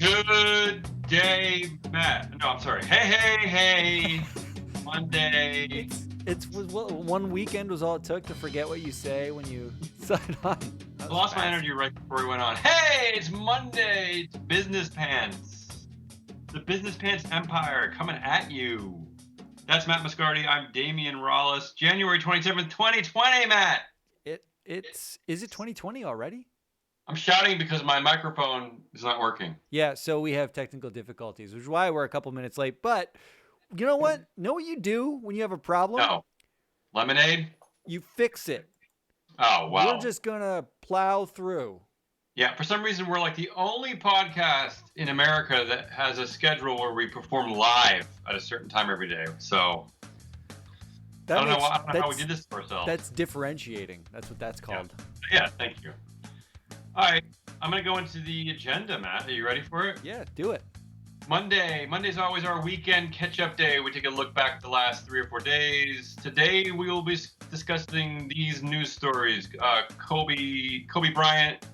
Good day, Matt. No, I'm sorry. Hey. Monday. It's was what one weekend was all it took to forget what you say when you sign on. I lost my energy right before we went on. Hey, it's Monday. It's Business Pants. The Business Pants Empire coming at you. That's Matt Moscardi. I'm Damian Rollis. January 27th, 2020, Matt. Is it 2020 already? I'm shouting because my microphone is not working. Yeah, so we have technical difficulties, which is why we're a couple minutes late. But you know what? Know what you do when you have a problem? No. Lemonade? You fix it. Oh, wow. We're just gonna plow through. Yeah, for some reason, we're like the only podcast in America that has a schedule where we perform live at a certain time every day. So I don't know how we did this to ourselves. That's differentiating. That's what that's called. Yeah, thank you. All right, I'm going to go into the agenda, Matt. Are you ready for it? Yeah, do it. Monday's always our weekend catch-up day. We take a look back the last 3 or 4 days. Today, we will be discussing these news stories. Kobe Bryant,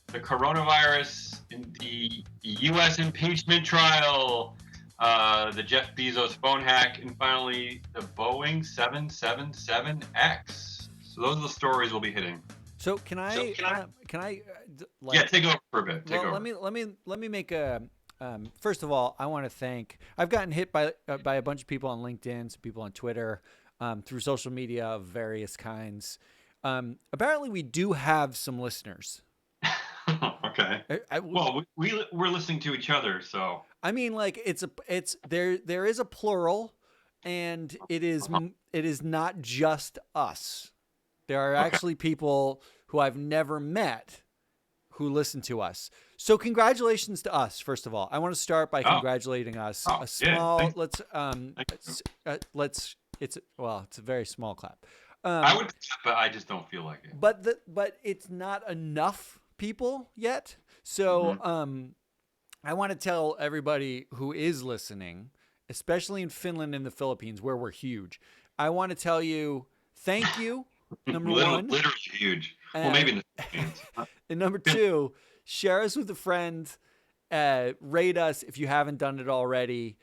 the coronavirus, in the U.S. impeachment trial, the Jeff Bezos phone hack, and finally, the Boeing 777X. So those are the stories we'll be hitting. So can I yeah, take over for a bit. Let me make a. First of all, I want to thank. I've gotten hit by a bunch of people on LinkedIn, some people on Twitter, through social media of various kinds. Apparently, we do have some listeners. Okay. Well, we're listening to each other, so. I mean, like there is a plural, and it is not just us. There are actually people who I've never met who listen to us. So congratulations to us, first of all. I want to start by congratulating us. A small, it's a very small clap. I would clap, but I just don't feel like it. But it's not enough people yet. So I want to tell everybody who is listening, especially in Finland and the Philippines, where we're huge. I want to tell you thank you. Number one, literally huge. Well, maybe in the Philippines. And number two, share us with a friend. Rate us if you haven't done it already.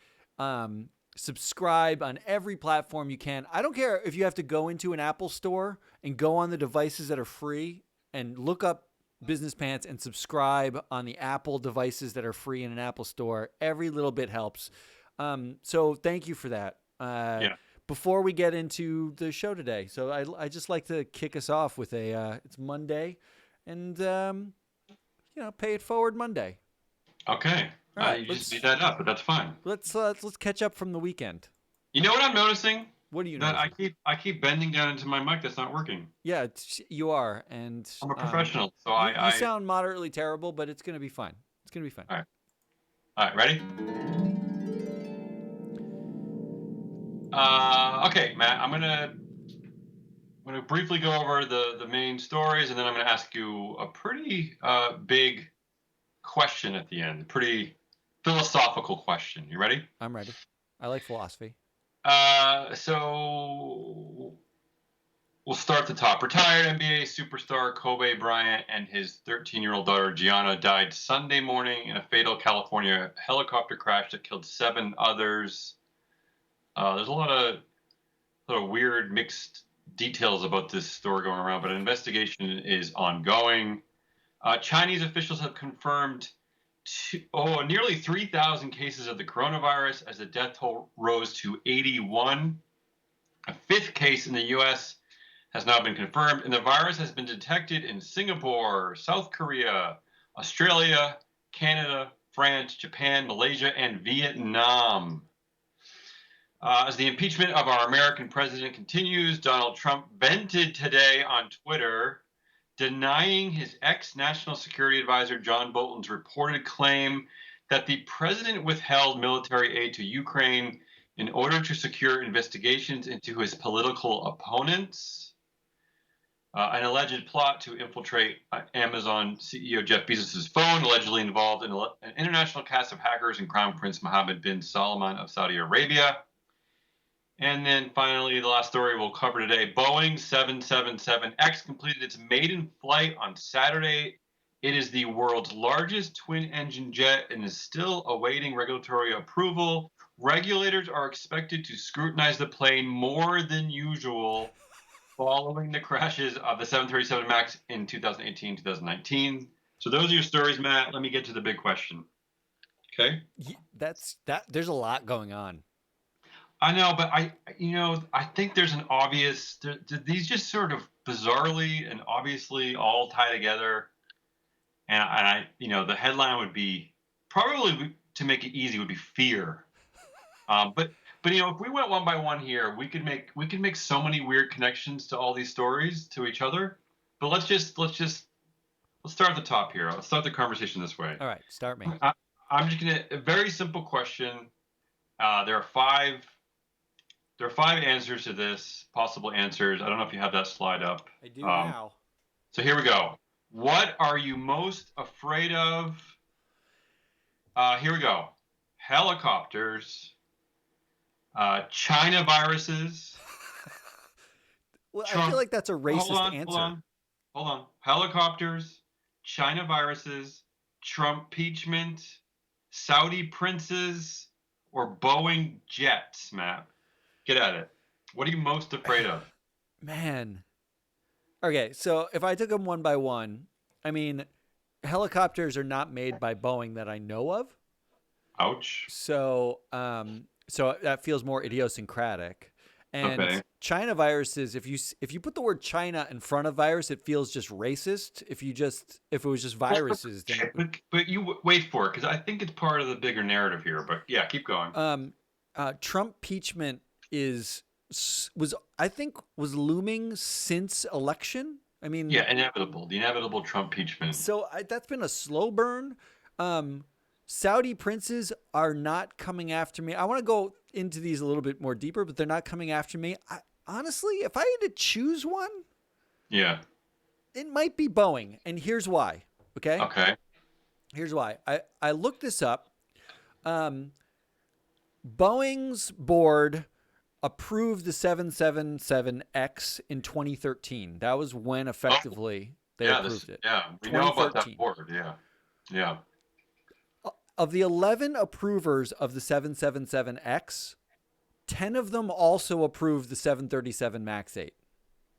Subscribe on every platform you can. I don't care if you have to go into an Apple store and go on the devices that are free and look up Business Pants and subscribe on the Apple devices that are free in an Apple store. Every little bit helps. So thank you for that. Before we get into the show today, so I just like to kick us off with it's Monday, and pay it forward Monday. Okay. All right, you just beat that up, but that's fine. Let's catch up from the weekend. You know what I'm noticing? What do you know? I keep bending down into my mic that's not working. Yeah, you are, and I'm a professional, so you sound moderately terrible, but it's gonna be fine. It's gonna be fine. All right, ready? Okay, Matt, I'm gonna briefly go over the main stories, and then I'm gonna ask you a pretty big question at the end, a pretty philosophical question. You ready? I'm ready. I like philosophy. So we'll start at the top. Retired NBA superstar Kobe Bryant and his 13-year-old daughter Gianna died Sunday morning in a fatal California helicopter crash that killed 7 others. There's a lot of weird mixed details about this story going around, but an investigation is ongoing. Chinese officials have confirmed nearly 3,000 cases of the coronavirus as the death toll rose to 81. A 5th case in the U.S. has now been confirmed, and the virus has been detected in Singapore, South Korea, Australia, Canada, France, Japan, Malaysia, and Vietnam. As the impeachment of our American president continues, Donald Trump vented today on Twitter, denying his ex-National Security Advisor John Bolton's reported claim that the president withheld military aid to Ukraine in order to secure investigations into his political opponents. An alleged plot to infiltrate Amazon CEO Jeff Bezos' phone, allegedly involved in an international cast of hackers and Crown Prince Mohammed bin Salman of Saudi Arabia. And then finally, the last story we'll cover today, Boeing 777X completed its maiden flight on Saturday It is the world's largest twin-engine jet and is still awaiting regulatory approval. Regulators are expected to scrutinize the plane more than usual following the crashes of the 737 MAX in 2018, 2019. So those are your stories, Matt. Let me get to the big question. Okay. That's that. There's a lot going on. I know, but I think there's an obvious. These just sort of bizarrely and obviously all tie together, and the headline would be probably to make it easy would be fear. But if we went one by one here, we could make so many weird connections to all these stories to each other. But let's start at the top here. Let's start the conversation this way. All right, start me. I'm just gonna a very simple question. There are five answers to this, possible answers. I don't know if you have that slide up. I do now. So here we go. What are you most afraid of? Here we go. Helicopters, China viruses. Well, I feel like that's a racist answer. Hold on. Helicopters, China viruses, Trump impeachment, Saudi princes, or Boeing jets, Matt. Get at it. What are you most afraid of? Man. Okay, so if I took them one by one, I mean, helicopters are not made by Boeing that I know of. Ouch. So, so that feels more idiosyncratic. And Okay. China viruses, if you put the word China in front of virus, it feels just racist. If it was just viruses, then But you wait for it because I think it's part of the bigger narrative here. But yeah, keep going. Trump impeachment was looming since election. I mean, Yeah, inevitable. The inevitable Trump impeachment. so that's been a slow burn. Saudi princes are not coming after me. I want to go into these a little bit more deeper, but they're not coming after me. Honestly, if I had to choose one, Yeah. it might be Boeing, and here's why. Okay. Okay. Here's why. I looked this up. Boeing's board approved the 777X in 2013. That was when effectively they approved it. Yeah, we know about that 2013. board. Yeah. Yeah. Of the 11 approvers of the 777X, 10 of them also approved the 737 MAX 8.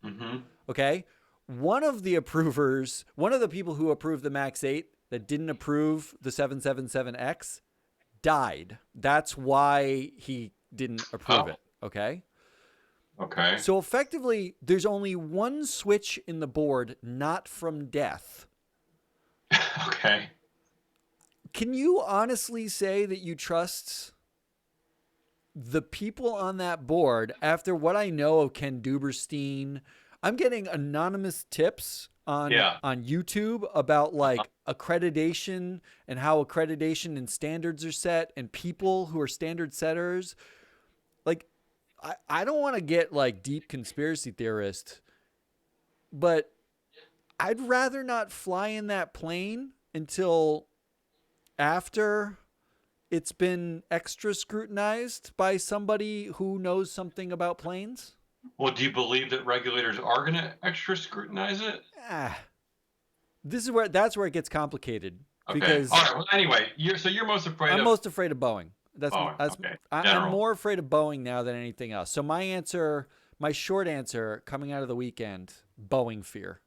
Mm-hmm. Okay? One of the people who approved the MAX 8 that didn't approve the 777X died. That's why he didn't approve it. Okay? Okay. So effectively, there's only one switch in the board, not from death. Okay. Can you honestly say that you trust the people on that board after what I know of Ken Duberstein? I'm getting anonymous tips on YouTube about like accreditation and how accreditation and standards are set and people who are standard setters. Like, I don't want to get like deep conspiracy theorist, but I'd rather not fly in that plane until after it's been extra scrutinized by somebody who knows something about planes. Well, do you believe that regulators are going to extra scrutinize it? That's where it gets complicated. Okay. Because all right. Well, anyway, you're most afraid of. I'm most afraid of Boeing. Okay. I'm more afraid of Boeing now than anything else. So my short answer coming out of the weekend, Boeing fear.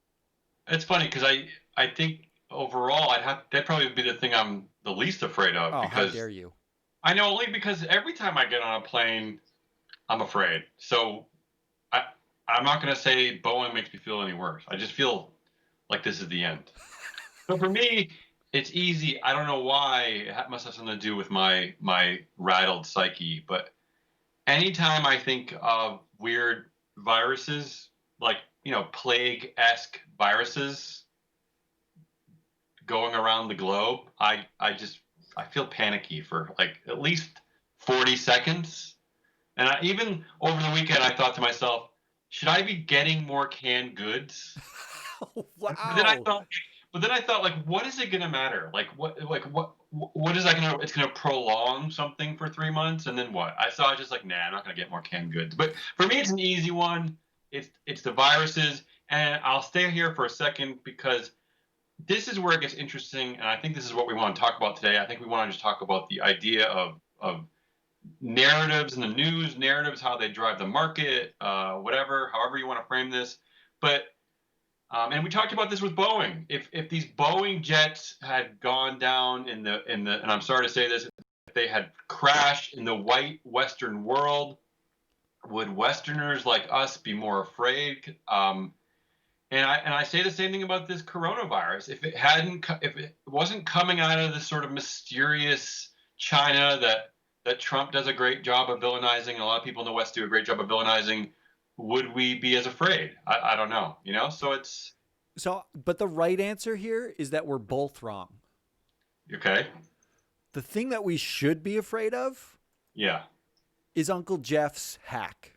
It's funny because I think overall that'd probably be the thing I'm the least afraid of. Oh, because how dare you? I know, only because every time I get on a plane, I'm afraid. So I'm not going to say Boeing makes me feel any worse. I just feel like this is the end. So for me, it's easy. I don't know why. It must have something to do with my rattled psyche. But anytime I think of weird viruses, like, plague-esque viruses going around the globe, I feel panicky for like at least 40 seconds. And even over the weekend, I thought to myself, should I be getting more canned goods? Wow. But then I thought, like, what is it gonna matter? What is that gonna? It's gonna prolong something for 3 months, and then what? I was just like, nah, I'm not gonna get more canned goods. But for me, it's an easy one. It's the viruses, and I'll stay here for a second because this is where it gets interesting, and I think this is what we want to talk about today. I think we want to just talk about the idea of narratives in the news, narratives, how they drive the market, whatever, however you want to frame this. But and we talked about this with Boeing. If these Boeing jets had gone down in the, and I'm sorry to say this, if they had crashed in the white Western world, would Westerners like us be more afraid? And I say the same thing about this coronavirus. If it wasn't coming out of this sort of mysterious China that Trump does a great job of villainizing, and a lot of people in the West do a great job of villainizing, would we be as afraid? I don't know. So it's But the right answer here is that we're both wrong. okay. The thing that we should be afraid of Yeah. is Uncle Jeff's hack.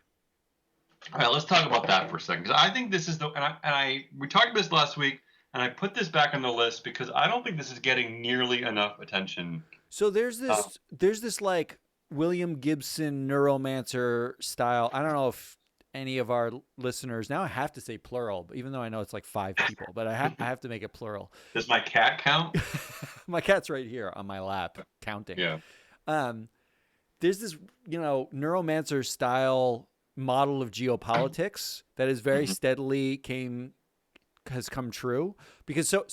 All right. Let's talk about that for a second, because I think this is we talked about this last week, and I put this back on the list because I don't think this is getting nearly enough attention. So there's this like William Gibson neuromancer style. I don't know if any of our listeners, now I have to say plural, even though I know it's like 5 people, but I have to make it plural. Does my cat count? My cat's right here on my lap counting. Yeah. Um, there's this, neuromancer style model of geopolitics that is very steadily has come true, because so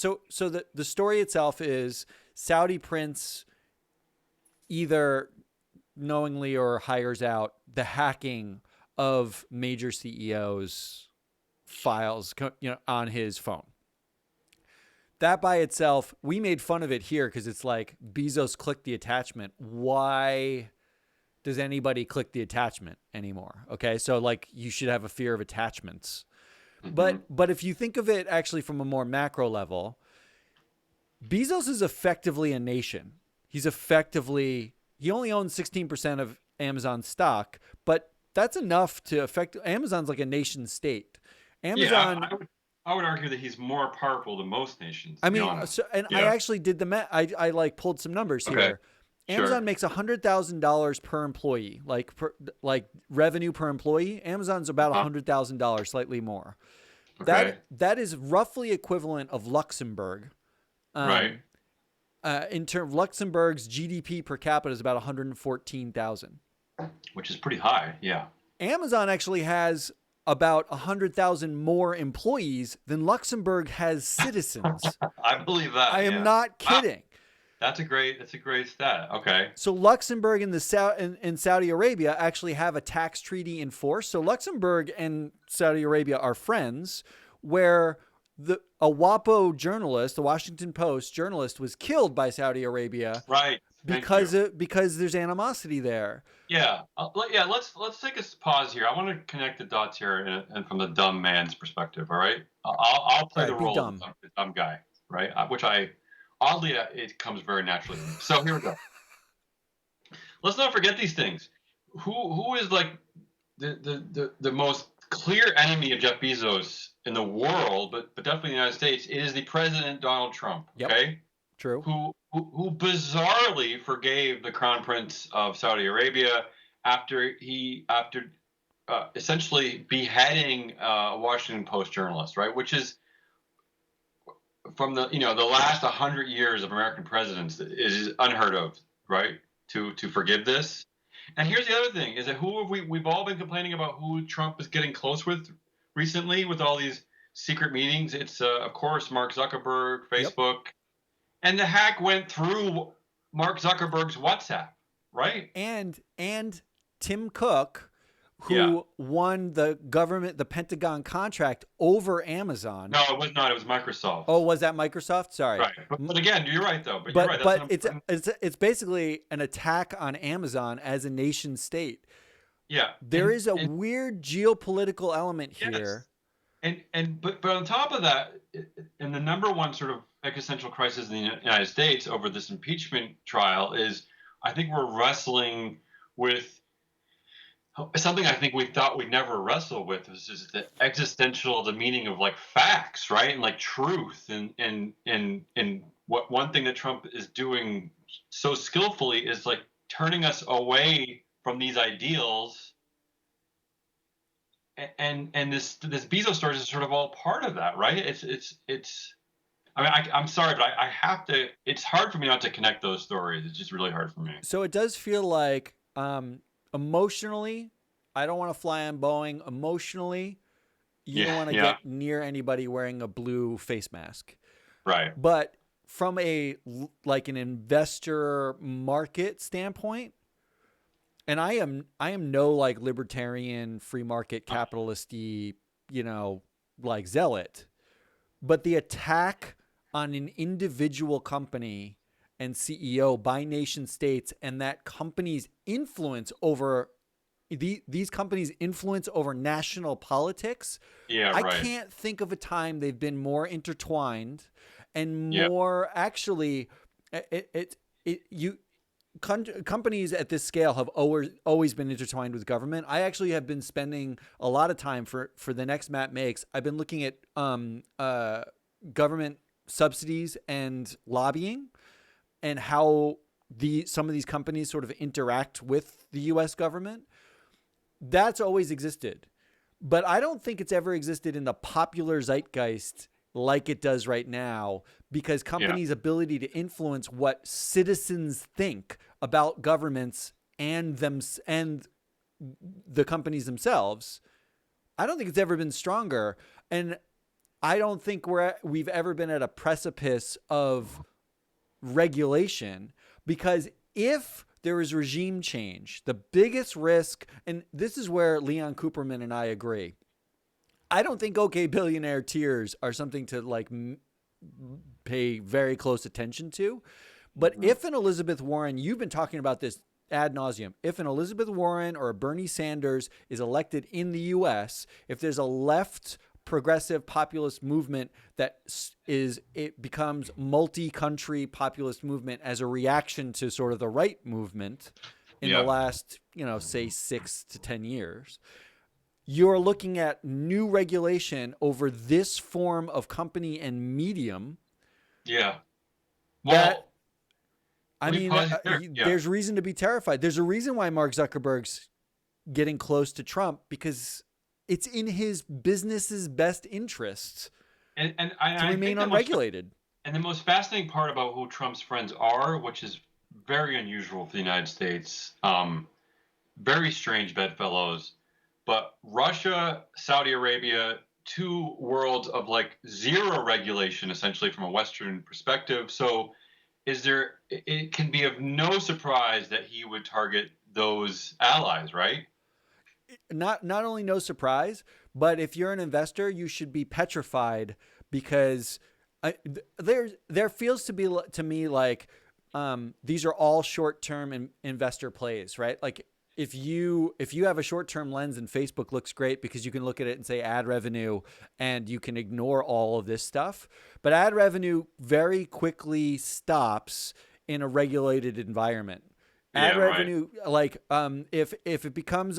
the story itself is Saudi prince either knowingly or hires out the hacking of major CEOs' files, on his phone. That by itself, we made fun of it here because it's like Bezos clicked the attachment. Why does anybody click the attachment anymore? Okay, so like you should have a fear of attachments. But if you think of it actually from a more macro level, Bezos is effectively a nation. He only owns 16% of Amazon stock, but that's enough to affect. Amazon's like a nation state. Amazon. Yeah, I would argue that he's more powerful than most nations. I To be mean, honest. I actually did the math. I like pulled some numbers Okay. here. Amazon Sure. makes $100,000 per employee, like revenue per employee. Amazon's about $100,000, slightly more. Okay. That is roughly equivalent of Luxembourg. Right. In terms, Luxembourg's GDP per capita is about 114,000. Which is pretty high. Yeah. Amazon actually has about 100,000 more employees than Luxembourg has citizens. I believe that. I am yeah. not kidding. That's a great stat. Okay. So Luxembourg and Saudi Arabia actually have a tax treaty in force. So Luxembourg and Saudi Arabia are friends, where a WAPO journalist, the Washington Post journalist, was killed by Saudi Arabia. Right. Because there's animosity there. Yeah. Let's take a pause here. I want to connect the dots here, and from the dumb man's perspective. All right. I'll play the role of the dumb guy. Right. Which oddly it comes very naturally. So here we go. Let's not forget these things. Who is like the most clear enemy of Jeff Bezos in the world, but definitely in the United States, is the President Donald Trump. Yep. Okay. True. Who bizarrely forgave the Crown Prince of Saudi Arabia after essentially beheading a Washington Post journalist, right? Which is from the last 100 years of American presidents is unheard of, right? To forgive this. And here's the other thing: is that we've all been complaining about who Trump is getting close with recently with all these secret meetings. It's of course Mark Zuckerberg, Facebook. Yep. And the hack went through Mark Zuckerberg's WhatsApp, right? And Tim Cook, who won the Pentagon contract over Amazon. No, it was not. It was Microsoft. Oh, was that Microsoft? Sorry. Right. But again, you're right though. But you're right. But it's basically an attack on Amazon as a nation state. Yeah. There is a weird geopolitical element here. But on top of that, and the number one sort of existential crisis in the United States over this impeachment trial is, I think we're wrestling with something I think we thought we'd never wrestle with, is just the meaning of like facts, right? And like truth, and what one thing that Trump is doing so skillfully is like turning us away from these ideals. And this Bezos story is sort of all part of that, right? It's I mean, I'm sorry, but I have to. It's hard for me not to connect those stories. It's just really hard for me. So it does feel like emotionally, I don't want to fly on Boeing. Emotionally, you don't Yeah, want to yeah, get near anybody wearing a blue face mask. right. But from a like an investor market standpoint, and I am no like libertarian free market capitalisty, like zealot, but the attack on an individual company and CEO by nation states and that company's influence over these companies' influence over national politics, Yeah, I right. can't think of a time they've been more intertwined and Yeah, more actually you companies at this scale have always been intertwined with government. I actually have been spending a lot of time for the next Matt Makes. I've been looking at government subsidies and lobbying and how some of these companies sort of interact with the U.S. government. That's always existed, but I don't think it's ever existed in the popular zeitgeist like it does right now, because yeah, companies' ability to influence what citizens think about governments and the companies themselves, I don't think it's ever been stronger. And I don't think we've ever been at a precipice of regulation, because if there is regime change, the biggest risk, and this is where Leon Cooperman and I agree, I don't think OK Billionaire tiers are something to like pay very close attention to. But mhm, if an Elizabeth Warren, you've been talking about this ad nauseum, if an Elizabeth Warren or a Bernie Sanders is elected in the US, if there's a left progressive populist movement it becomes multi-country populist movement as a reaction to sort of the right movement in the yeah, last, say 6 to 10 years, you're looking at new regulation over this form of company and medium yeah. that, Well, I let me mean, pause you there. Yeah, there's reason to be terrified. There's a reason why Mark Zuckerberg's getting close to Trump, because it's in his business's best interests and to I remain think unregulated. the most fascinating part about who Trump's friends are, which is very unusual for the United States, very strange bedfellows, but Russia, Saudi Arabia, two worlds of like zero regulation, essentially from a Western perspective. So, it can be of no surprise that he would target those allies, right? Not only no surprise, but if you're an investor, you should be petrified, because there feels to me like these are all short-term investor plays, right? Like if you have a short-term lens and Facebook looks great because you can look at it and say ad revenue and you can ignore all of this stuff, but ad revenue very quickly stops in a regulated environment. Ad Yeah, right. revenue, like if it becomes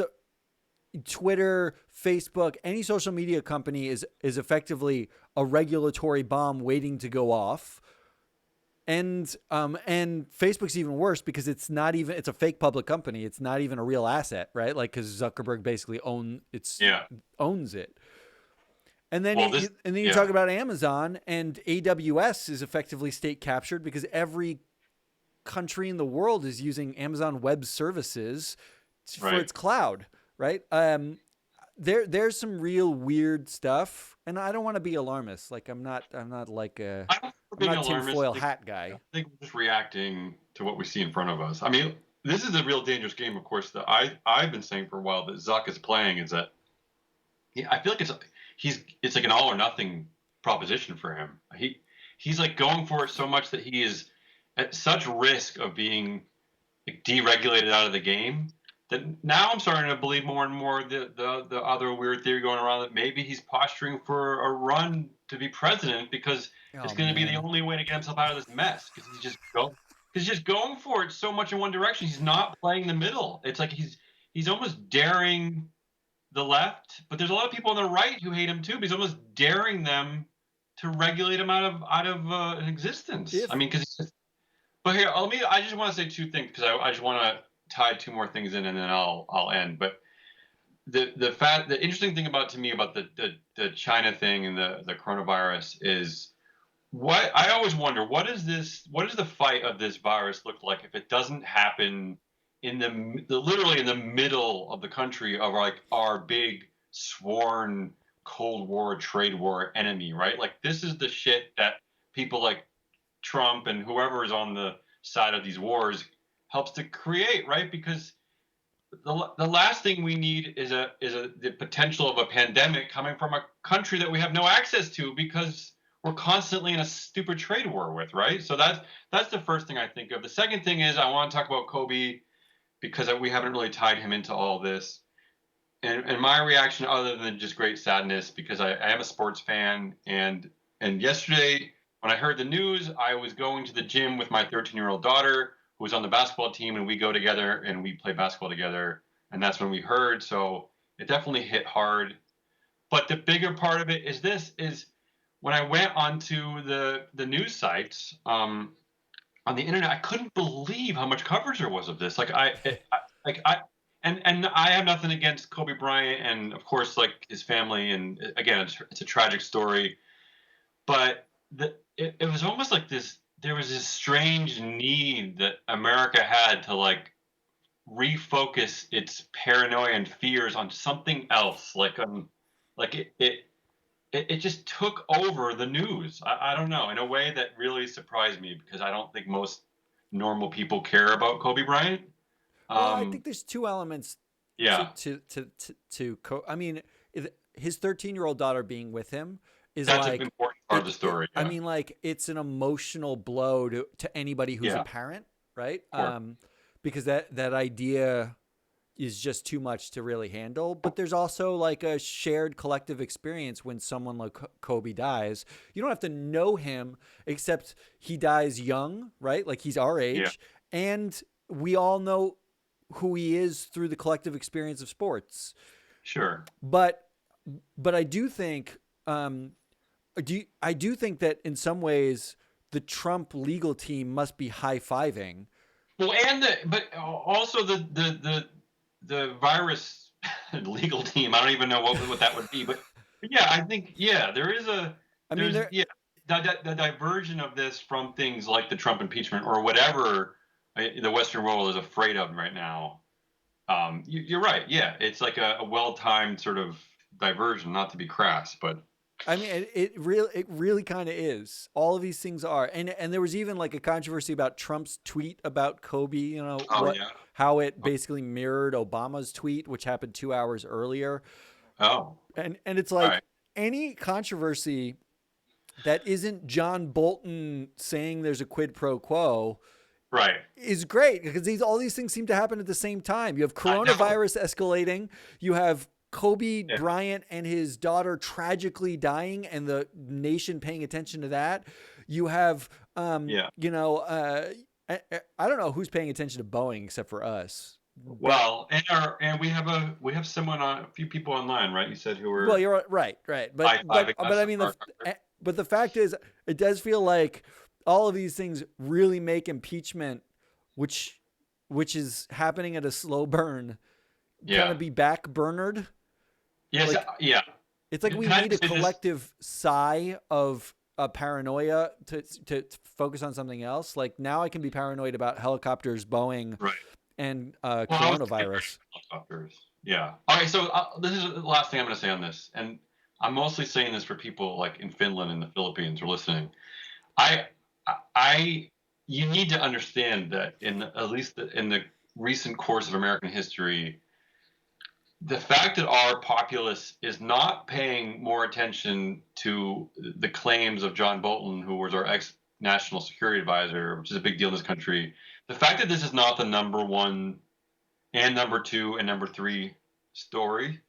Twitter, Facebook, any social media company is effectively a regulatory bomb waiting to go off. And Facebook's even worse because it's a fake public company. It's not even a real asset, right? Like, because Zuckerberg basically Yeah. owns it. And then Well, this, you yeah, talk about Amazon, and AWS is effectively state captured because every country in the world is using Amazon Web Services for right. its cloud, right? There's some real weird stuff, and I don't want to be alarmist. Like I'm not like I don't think we're I'm being not alarmist. tinfoil hat I guy. think we're just reacting to what we see in front of us. I mean, this is a real dangerous game, of course, that I've been saying for a while that Zuck is playing is that I feel like it's like an all or nothing proposition for him. He's like going for it so much that he is at such risk of being like, deregulated out of the game that now I'm starting to believe more and more the other weird theory going around that maybe he's posturing for a run to be president because it's Oh going to be the man. only way to get himself out of this mess because he's just going for it so much in one direction. He's not playing the middle. It's like he's almost daring the left, but there's a lot of people on the right who hate him too. But he's almost daring them to regulate him out of existence. I If mean, because but here, let me. I just want to say two things because I just want to tie two more things in, and then I'll end. But the interesting thing about to me about the China thing and the coronavirus is what I always wonder, what does the fight of this virus look like if it doesn't happen in literally in the middle of the country of like our big sworn Cold War trade war enemy, right? Like this is the shit that people like Trump and whoever is on the side of these wars helps to create, right? Because the last thing we need is the potential of a pandemic coming from a country that we have no access to because we're constantly in a stupid trade war with, right? So that's the first thing I think of. The second thing is I want to talk about Kobe because we haven't really tied him into all this. And my reaction, other than just great sadness, because I am a sports fan, and yesterday when I heard the news, I was going to the gym with my 13-year-old daughter who was on the basketball team, and we go together and we play basketball together, and that's when we heard. So it definitely hit hard. But the bigger part of it is this: is when I went onto the news sites on the internet, I couldn't believe how much coverage there was of this. Like I and I have nothing against Kobe Bryant and of course like his family, and again it's a tragic story, but it was almost like there was this strange need that America had to like refocus its paranoia and fears on something else, like it just took over the news. I don't know, in a way that really surprised me because I don't think most normal people care about Kobe Bryant. Well, I Um, think there's two elements yeah, I mean, his 13-year-old daughter being with him is that's an like important part of the story. I Yeah, mean, like it's an emotional blow to anybody who's a yeah, of parent, right? course. Because that idea is just too much to really handle. But there's also like a shared collective experience when someone like Kobe dies. You don't have to know him, except he dies young, right? Like he's our Yeah, age, and we all know who he is through the collective experience of sports. sure. But I do think I do think that in some ways the Trump legal team must be high fiving. Well, but also the virus legal team. I don't even know what that would be, but yeah, I think yeah, I mean, there's there. yeah the diversion of this from things like the Trump impeachment or whatever the Western world is afraid of right now. You're right. Yeah, it's like a well-timed sort of diversion, not to be crass, but I mean, it really kind of is. All of these things are, and there was even like a controversy about Trump's tweet about Kobe. You know oh yeah, how it basically mirrored Obama's tweet, which happened 2 hours earlier, oh, and it's all like right, any controversy that isn't John Bolton saying there's a quid pro quo right, is great because all these things seem to happen at the same time. You have I know, coronavirus escalating. You have Kobe yeah, Bryant and his daughter tragically dying, and the nation paying attention to that. You have, yeah. I don't know who's paying attention to Boeing except for us. Well, and we have someone on a few people online, right? You said who Well, were you're right, high fiving but us. I mean but the fact is, it does feel like all of these things really make impeachment, which is happening at a slow burn, kind Yeah. of be back burnered. Yes. Like Yeah. it's like we Can I need a just say this? collective sigh of paranoia to focus on something else. Like now I can be paranoid about helicopters, Boeing, Right. and Well, I was thinking coronavirus. helicopters. Yeah. All right. So this is the last thing I'm going to say on this, and I'm mostly saying this for people like in Finland and the Philippines who are listening. I, I, you need to understand that at least in the recent course of American history, the fact that our populace is not paying more attention to the claims of John Bolton, who was our ex national security advisor, which is a big deal in this country, the fact that this is not the number one and number two and number three story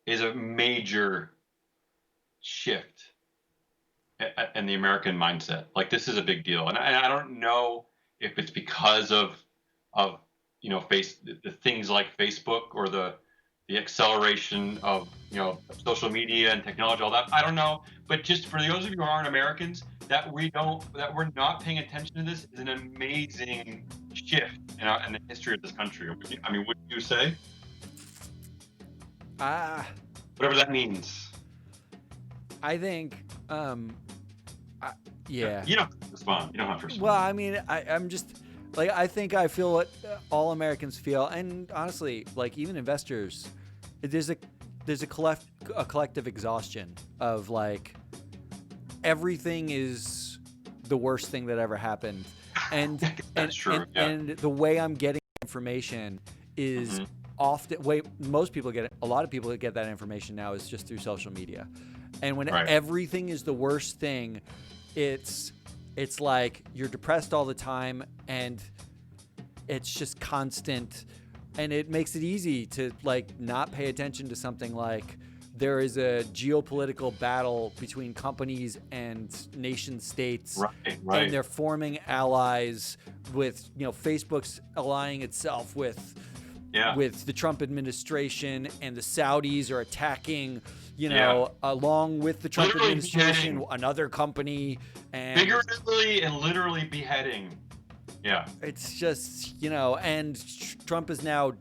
is a major shift in the American mindset. Like this is a big deal, and I don't know if it's because of the things like Facebook or the acceleration of social media and technology, all that. I don't know, but just for those of you who aren't Americans, that we're not paying attention to this is an amazing shift in the history of this country. I mean, would you say Ah, whatever that means? I think Yeah. You don't have to respond. You don't have to respond. Well, I mean, I'm just like, I think I feel what all Americans feel, and honestly, like even investors, there's a collective exhaustion of like everything is the worst thing that ever happened, and That's true. Yeah. and the way I'm getting information is often most people get it. A lot of people that get that information now is just through social media, and when everything is the worst thing, it's like you're depressed all the time, and it's just constant, and it makes it easy to like not pay attention to something like there is a geopolitical battle between companies and nation states, right. and they're forming allies with, Facebook's allying itself with the Trump administration, and the Saudis are attacking, along with the Trump administration, another company, and figuratively and literally beheading. Yeah. It's just, and Trump is now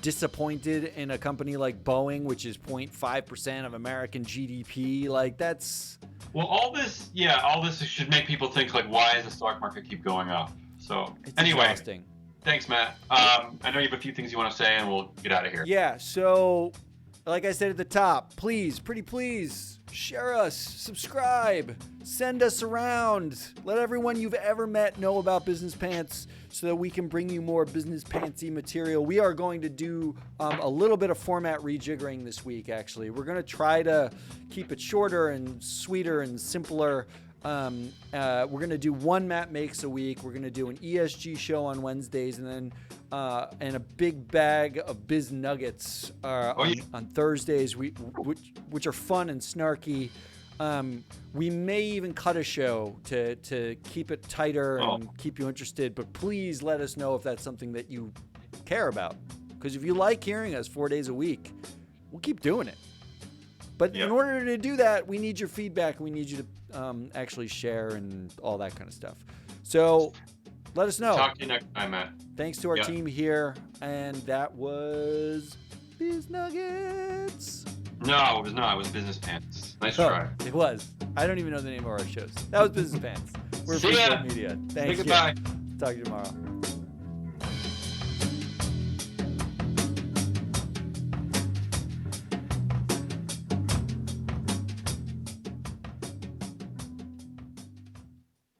disappointed in a company like Boeing, which is 0.5% of American GDP. Like, that's... Well, all this should make people think, like, why does the stock market keep going up? So, anyway, exhausting. Thanks, Matt. I know you have a few things you want to say, and we'll get out of here. Yeah, so, like I said at the top, please, pretty please, share us, subscribe, send us around. Let everyone you've ever met know about Business Pants so that we can bring you more Business Pantsy material. We are going to do a little bit of format rejiggering this week, actually. We're going to try to keep it shorter and sweeter and simpler. We're going to do one Matt Makes a week. We're going to do an ESG show on Wednesdays, and then and a big bag of Biz Nuggets on Thursdays, which are fun and snarky. We may even cut a show to keep it tighter and keep you interested, but please let us know if that's something that you care about. Because if you like hearing us 4 days a week, we'll keep doing it. But in order to do that, we need your feedback. We need you to actually share and all that kind of stuff. So let us know. Talk to you next time, Matt. Thanks to our team here. And that was Biz Nuggets. No, it was not. It was Business Pants. Nice try. It was. I don't even know the name of our shows. That was Business Pants. We're Freeport Media. Thank you. Goodbye. Talk to you tomorrow.